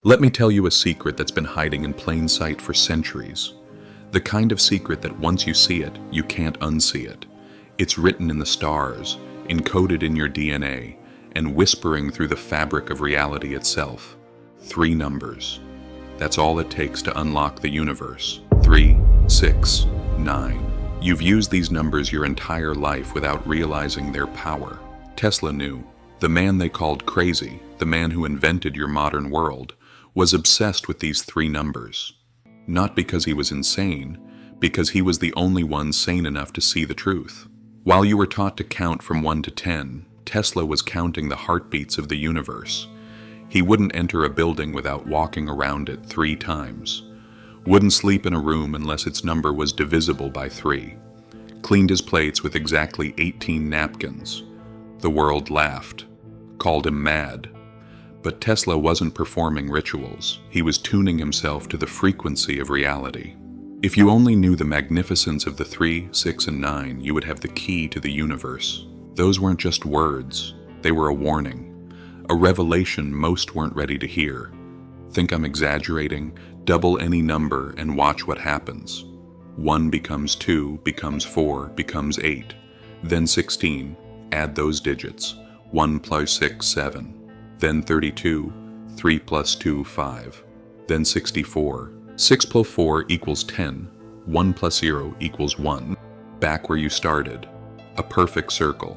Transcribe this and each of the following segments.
Let me tell you a secret that's been hiding in plain sight for centuries. The kind of secret that once you see it, you can't unsee it. It's written in the stars, encoded in your DNA, and whispering through the fabric of reality itself. 3 numbers. That's all it takes to unlock the universe. 3, 6, 9. You've used these numbers your entire life without realizing their power. Tesla knew. The man they called crazy, the man who invented your modern world, was obsessed with these 3 numbers. Not because he was insane, because he was the only one sane enough to see the truth. While you were taught to count from 1 to 10, Tesla was counting the heartbeats of the universe. He wouldn't enter a building without walking around it 3 times. Wouldn't sleep in a room unless its number was divisible by 3. Cleaned his plates with exactly 18 napkins. The world laughed, called him mad. But Tesla wasn't performing rituals. He was tuning himself to the frequency of reality. If you only knew the magnificence of the 3, 6, and 9, you would have the key to the universe. Those weren't just words. They were a warning. A revelation most weren't ready to hear. Think I'm exaggerating? Double any number and watch what happens. 1 becomes 2, becomes 4, becomes 8. Then 16. Add those digits. 1 plus 6, 7. Then 32, 3 plus 2, 5. Then 64, 6 plus 4 equals 10, 1 plus 0 equals 1. Back where you started. A perfect circle.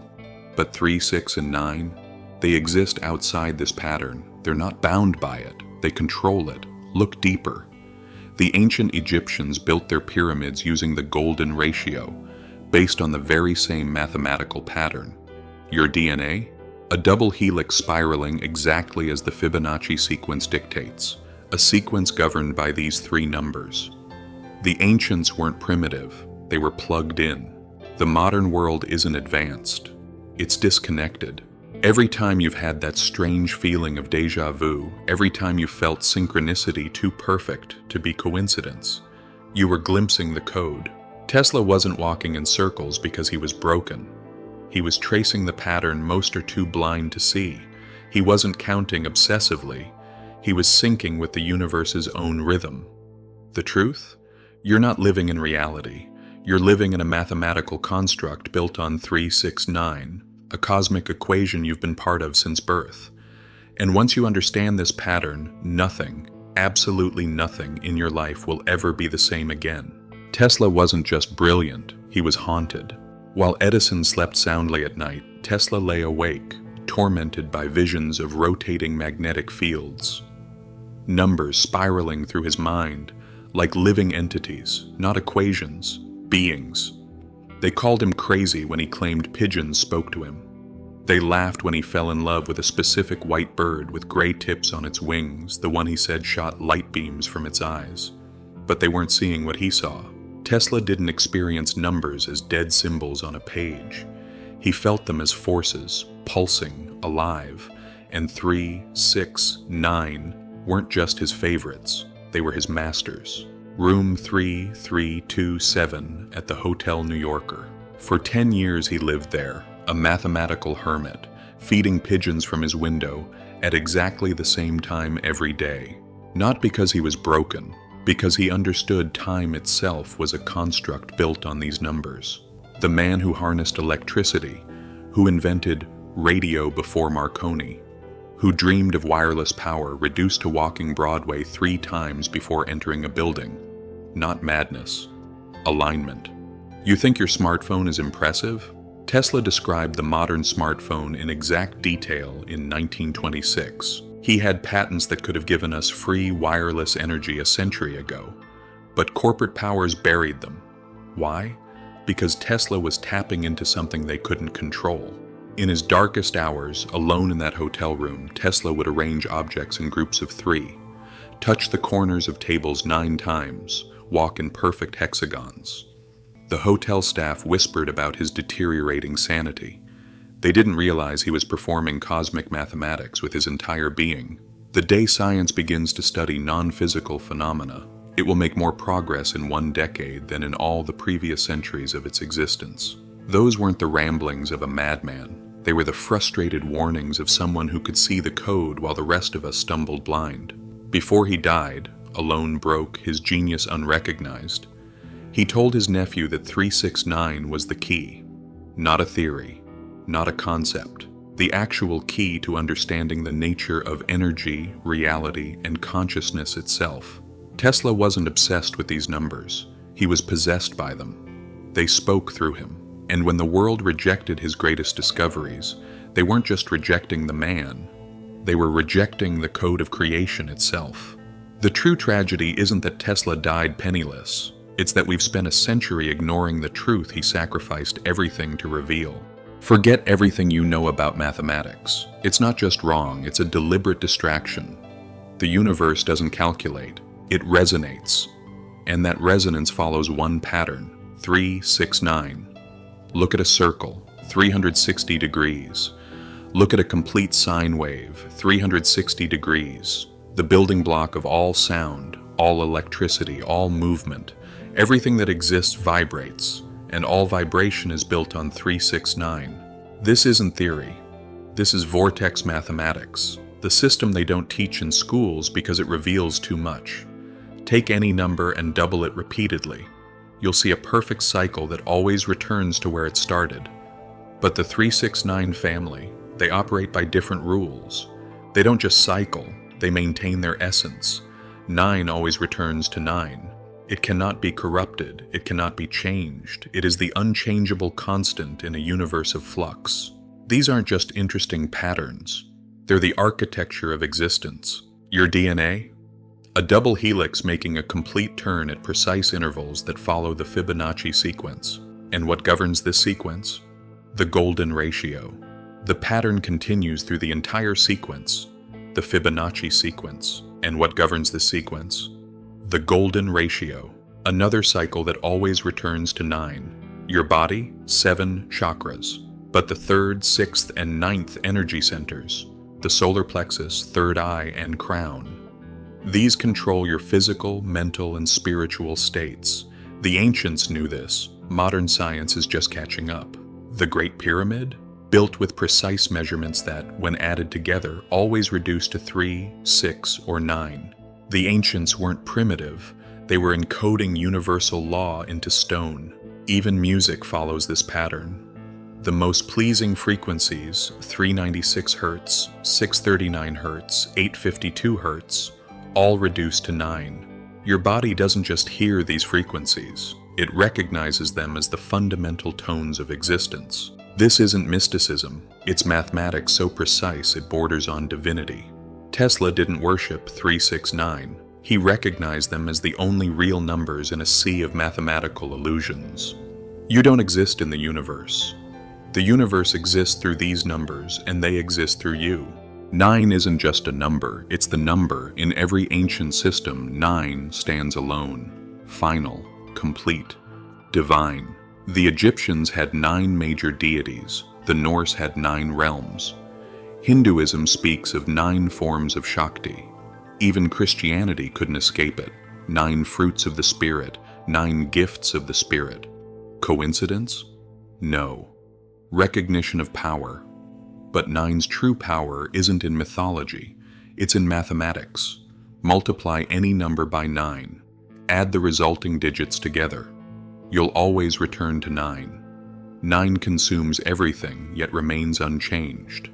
But 3, 6, and 9, they exist outside this pattern. They're not bound by it. They control it. Look deeper. The ancient Egyptians built their pyramids using the golden ratio, based on the very same mathematical pattern. Your DNA? A double helix spiraling exactly as the Fibonacci sequence dictates, a sequence governed by these 3 numbers. The ancients weren't primitive, they were plugged in. The modern world isn't advanced, it's disconnected. Every time you've had that strange feeling of déjà vu, every time you felt synchronicity too perfect to be coincidence, you were glimpsing the code. Tesla wasn't walking in circles because he was broken. He was tracing the pattern most are too blind to see. He wasn't counting obsessively. He was syncing with the universe's own rhythm. The truth? You're not living in reality. You're living in a mathematical construct built on 3, 6, 9, a cosmic equation you've been part of since birth. And once you understand this pattern, nothing, absolutely nothing in your life will ever be the same again. Tesla wasn't just brilliant, he was haunted. While Edison slept soundly at night, Tesla lay awake, tormented by visions of rotating magnetic fields. Numbers spiraling through his mind, like living entities, not equations, beings. They called him crazy when he claimed pigeons spoke to him. They laughed when he fell in love with a specific white bird with gray tips on its wings, the one he said shot light beams from its eyes. But they weren't seeing what he saw. Tesla didn't experience numbers as dead symbols on a page. He felt them as forces, pulsing, alive, and 3, 6, 9 weren't just his favorites, they were his masters. Room 3327 at the Hotel New Yorker. For 10 years he lived there, a mathematical hermit, feeding pigeons from his window at exactly the same time every day. Not because he was broken, because he understood time itself was a construct built on these numbers. The man who harnessed electricity, who invented radio before Marconi, who dreamed of wireless power reduced to walking Broadway 3 times before entering a building. Not madness. Alignment. You think your smartphone is impressive? Tesla described the modern smartphone in exact detail in 1926. He had patents that could have given us free wireless energy a century ago, but corporate powers buried them. Why? Because Tesla was tapping into something they couldn't control. In his darkest hours, alone in that hotel room, Tesla would arrange objects in groups of 3, touch the corners of tables 9 times, walk in perfect hexagons. The hotel staff whispered about his deteriorating sanity. They didn't realize he was performing cosmic mathematics with his entire being. The day science begins to study non-physical phenomena, it will make more progress in 1 decade than in all the previous centuries of its existence. Those weren't the ramblings of a madman. They were the frustrated warnings of someone who could see the code while the rest of us stumbled blind. Before he died, alone broke, his genius unrecognized, he told his nephew that 369 was the key. Not a theory, not a concept. The actual key to understanding the nature of energy, reality, and consciousness itself. Tesla wasn't obsessed with these numbers. He was possessed by them. They spoke through him. And when the world rejected his greatest discoveries, they weren't just rejecting the man. They were rejecting the code of creation itself. The true tragedy isn't that Tesla died penniless. It's that we've spent a century ignoring the truth he sacrificed everything to reveal. Forget everything you know about mathematics. It's not just wrong, it's a deliberate distraction. The universe doesn't calculate, it resonates. And that resonance follows one pattern, 369. Look at a circle, 360 degrees. Look at a complete sine wave, 360 degrees. The building block of all sound, all electricity, all movement. Everything that exists vibrates, and all vibration is built on 369. This isn't theory. This is vortex mathematics, the system they don't teach in schools because it reveals too much. Take any number and double it repeatedly. You'll see a perfect cycle that always returns to where it started. But the 369 family, they operate by different rules. They don't just cycle, they maintain their essence. 9 always returns to 9. It cannot be corrupted, it cannot be changed. It is the unchangeable constant in a universe of flux. These aren't just interesting patterns. They're the architecture of existence. Your DNA? A double helix making a complete turn at precise intervals that follow the Fibonacci sequence. And what governs this sequence? The golden ratio. The pattern continues through the entire sequence, the Fibonacci sequence. And what governs this sequence? The golden ratio, another cycle that always returns to 9. Your body, 7 chakras, but the 3rd, 6th, and 9th energy centers, the solar plexus, 3rd eye, and crown. These control your physical, mental, and spiritual states. The ancients knew this. Modern science is just catching up. The Great Pyramid, built with precise measurements that, when added together, always reduce to 3, 6, or 9. The ancients weren't primitive, they were encoding universal law into stone. Even music follows this pattern. The most pleasing frequencies, 396 Hz, 639 Hz, 852 Hz, all reduce to 9. Your body doesn't just hear these frequencies, it recognizes them as the fundamental tones of existence. This isn't mysticism, it's mathematics so precise it borders on divinity. Tesla didn't worship 369. He recognized them as the only real numbers in a sea of mathematical illusions. You don't exist in the universe. The universe exists through these numbers, and they exist through you. 9 isn't just a number, it's the number. In every ancient system, 9 stands alone, final, complete, divine. The Egyptians had 9 major deities. The Norse had 9 realms. Hinduism speaks of 9 forms of Shakti. Even Christianity couldn't escape it. 9 fruits of the Spirit, 9 gifts of the Spirit. Coincidence? No. Recognition of power. But 9's true power isn't in mythology, it's in mathematics. Multiply any number by 9. Add the resulting digits together. You'll always return to 9. 9 consumes everything, yet remains unchanged.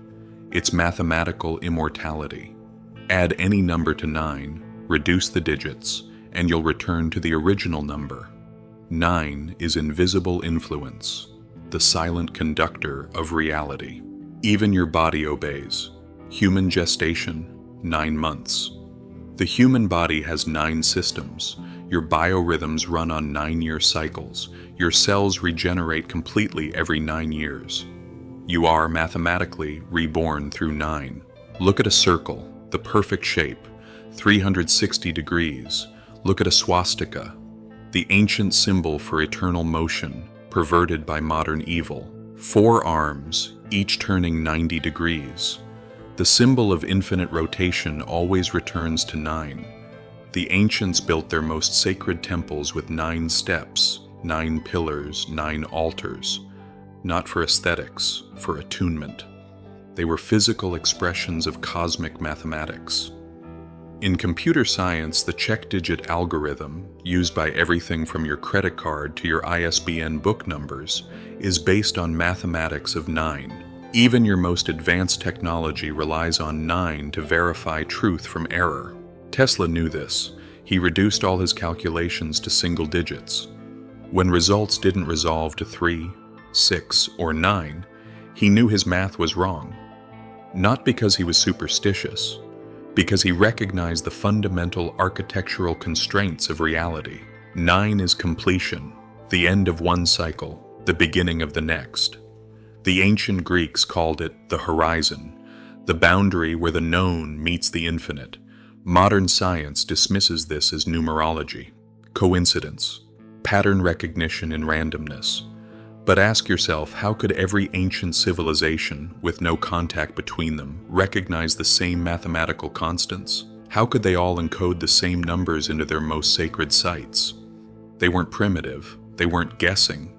It's mathematical immortality. Add any number to 9, reduce the digits, and you'll return to the original number. 9 is invisible influence, the silent conductor of reality. Even your body obeys. Human gestation, 9 months. The human body has 9 systems. Your biorhythms run on 9-year cycles. Your cells regenerate completely every 9 years. You are mathematically reborn through 9. Look at a circle, the perfect shape, 360 degrees. Look at a swastika, the ancient symbol for eternal motion, perverted by modern evil. 4 arms, each turning 90 degrees. The symbol of infinite rotation always returns to 9. The ancients built their most sacred temples with 9 steps, 9 pillars, 9 altars. Not for aesthetics, for attunement. They were physical expressions of cosmic mathematics. In computer science, the check-digit algorithm, used by everything from your credit card to your ISBN book numbers, is based on mathematics of 9. Even your most advanced technology relies on 9 to verify truth from error. Tesla knew this. He reduced all his calculations to single digits. When results didn't resolve to 3, 6, or 9, he knew his math was wrong. Not because he was superstitious, because he recognized the fundamental architectural constraints of reality. 9 is completion, the end of one cycle, the beginning of the next. The ancient Greeks called it the horizon, the boundary where the known meets the infinite. Modern science dismisses this as numerology, coincidence, pattern recognition and randomness. But ask yourself, how could every ancient civilization, with no contact between them, recognize the same mathematical constants? How could they all encode the same numbers into their most sacred sites? They weren't primitive, they weren't guessing,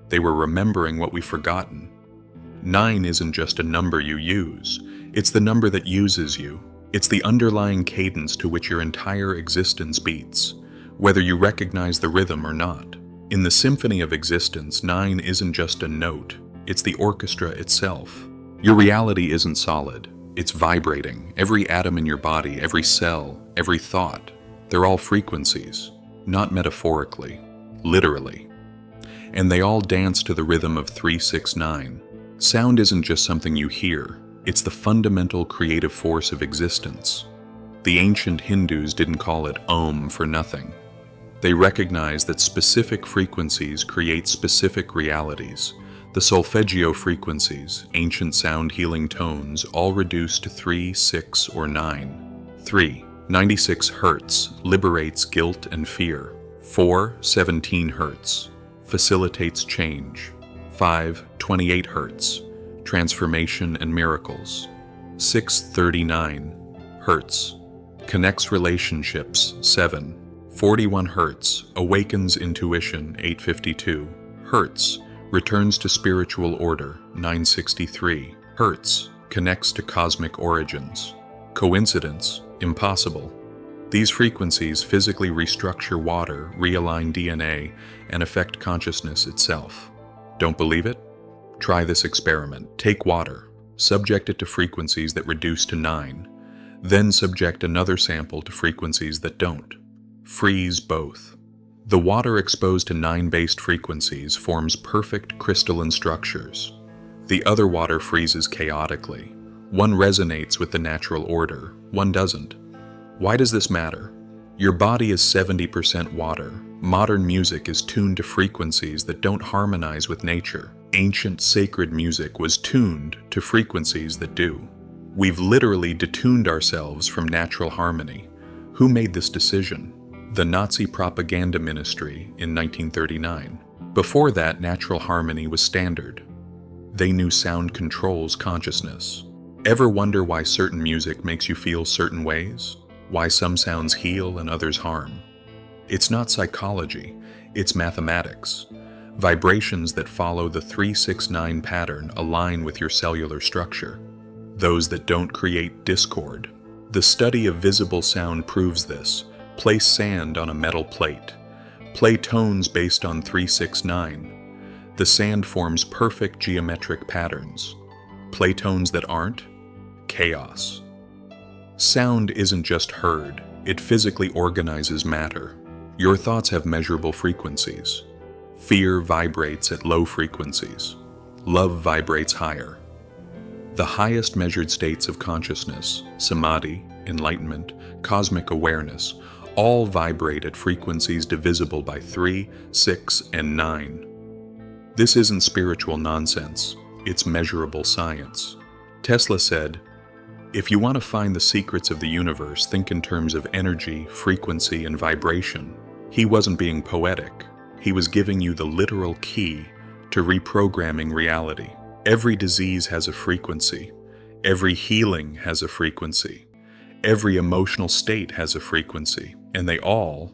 they were remembering what we've forgotten. 9 isn't just a number you use, it's the number that uses you. It's the underlying cadence to which your entire existence beats, whether you recognize the rhythm or not. In the symphony of existence, 9 isn't just a note, it's the orchestra itself. Your reality isn't solid, it's vibrating. Every atom in your body, every cell, every thought, they're all frequencies, not metaphorically, literally. And they all dance to the rhythm of 369. Sound isn't just something you hear, it's the fundamental creative force of existence. The ancient Hindus didn't call it Om for nothing. They recognized that specific frequencies create specific realities. The solfeggio frequencies, ancient sound healing tones, all reduced to 3, 6, or 9. 3. 96 Hertz liberates guilt and fear. 4. 17 Hertz facilitates change. 5. 28 Hertz transformation and miracles. 6. 39 Hertz connects relationships. 7. 41 Hertz awakens intuition. 852 Hertz returns to spiritual order. 963 Hertz connects to cosmic origins. Coincidence? Impossible. These frequencies physically restructure water, realign DNA, and affect consciousness itself. Don't believe it? Try this experiment. Take water, subject it to frequencies that reduce to 9, then subject another sample to frequencies that don't. Freeze both. The water exposed to 9-based frequencies forms perfect crystalline structures. The other water freezes chaotically. One resonates with the natural order, one doesn't. Why does this matter? Your body is 70% water. Modern music is tuned to frequencies that don't harmonize with nature. Ancient sacred music was tuned to frequencies that do. We've literally detuned ourselves from natural harmony. Who made this decision? The Nazi propaganda ministry in 1939. Before that, natural harmony was standard. They knew sound controls consciousness. Ever wonder why certain music makes you feel certain ways? Why some sounds heal and others harm? It's not psychology, it's mathematics. Vibrations that follow the 369 pattern align with your cellular structure. Those that don't create discord. The study of visible sound proves this. Place sand on a metal plate. Play tones based on 369. The sand forms perfect geometric patterns. Play tones that aren't? Chaos. Sound isn't just heard, it physically organizes matter. Your thoughts have measurable frequencies. Fear vibrates at low frequencies. Love vibrates higher. The highest measured states of consciousness, samadhi, enlightenment, cosmic awareness, all vibrate at frequencies divisible by 3, 6, and 9. This isn't spiritual nonsense, it's measurable science. Tesla said, "If you want to find the secrets of the universe, think in terms of energy, frequency, and vibration." He wasn't being poetic. He was giving you the literal key to reprogramming reality. Every disease has a frequency. Every healing has a frequency. Every emotional state has a frequency, and they all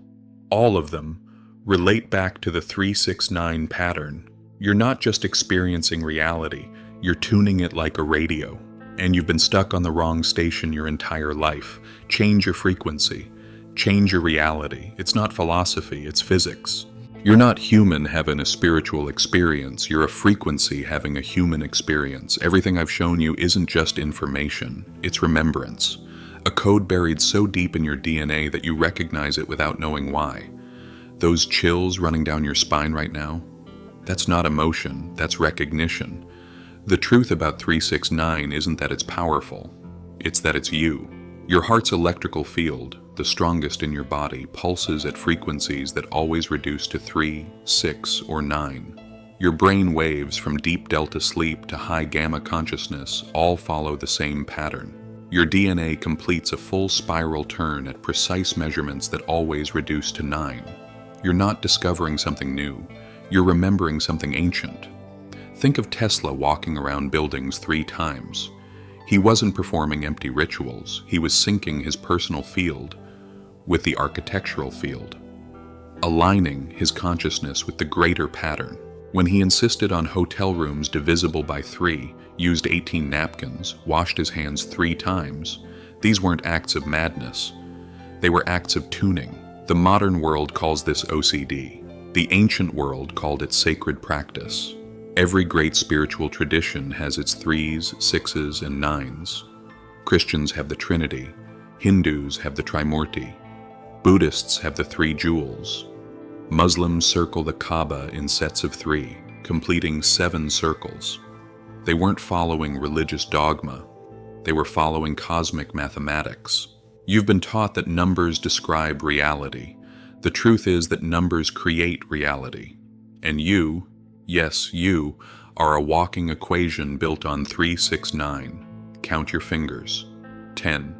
of them, relate back to the 369 pattern. You're not just experiencing reality, you're tuning it like a radio. and you've been stuck on the wrong station your entire life. Change your frequency. Change your reality. It's not philosophy, it's physics. You're not human having a spiritual experience. You're a frequency having a human experience. Everything I've shown you isn't just information, it's remembrance. A code buried so deep in your DNA that you recognize it without knowing why. Those chills running down your spine right now, that's not emotion, that's recognition. The truth about 369 isn't that it's powerful, it's that it's you. Your heart's electrical field, the strongest in your body, pulses at frequencies that always reduce to 3, 6, or 9. Your brain waves from deep delta sleep to high gamma consciousness all follow the same pattern. Your DNA completes a full spiral turn at precise measurements that always reduce to 9. You're not discovering something new, you're remembering something ancient. Think of Tesla walking around buildings 3 times. He wasn't performing empty rituals, he was syncing his personal field with the architectural field, aligning his consciousness with the greater pattern. When he insisted on hotel rooms divisible by 3, used 18 napkins, washed his hands 3 times, these weren't acts of madness. They were acts of tuning. The modern world calls this OCD. The ancient world called it sacred practice. Every great spiritual tradition has its 3s, 6s, and 9s. Christians have the Trinity. Hindus have the Trimurti. Buddhists have the 3 jewels. Muslims circle the Kaaba in sets of 3, completing 7 circles. They weren't following religious dogma. They were following cosmic mathematics. You've been taught that numbers describe reality. The truth is that numbers create reality. And you, yes, you, are a walking equation built on 3, 6, 9. Count your fingers. 10.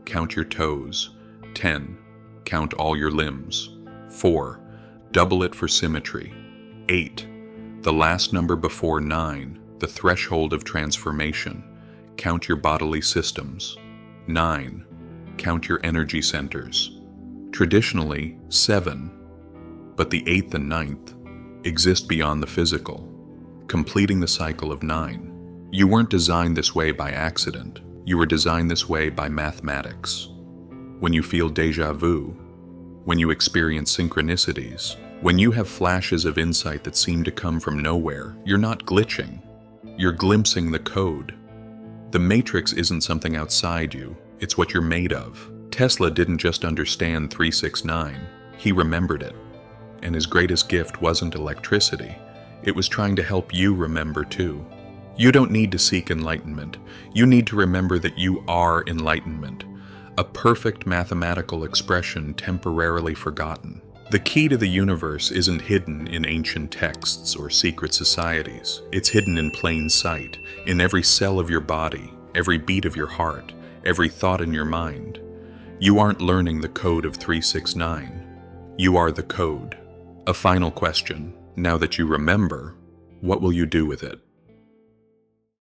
Count your toes. 10. Count all your limbs. 4. Double it for symmetry. 8. The last number before 9, the threshold of transformation. Count your bodily systems. 9. Count your energy centers. Traditionally, 7, but the 8th and 9th exist beyond the physical, completing the cycle of 9. You weren't designed this way by accident. You were designed this way by mathematics. When you feel déjà vu, when you experience synchronicities, when you have flashes of insight that seem to come from nowhere, you're not glitching. You're glimpsing the code. The matrix isn't something outside you, it's what you're made of. Tesla didn't just understand 369, he remembered it. And his greatest gift wasn't electricity, it was trying to help you remember too. You don't need to seek enlightenment, you need to remember that you are enlightenment, a perfect mathematical expression temporarily forgotten. The key to the universe isn't hidden in ancient texts or secret societies. It's hidden in plain sight, in every cell of your body, every beat of your heart, every thought in your mind. You aren't learning the code of 369. You are the code. A final question. Now that you remember, what will you do with it?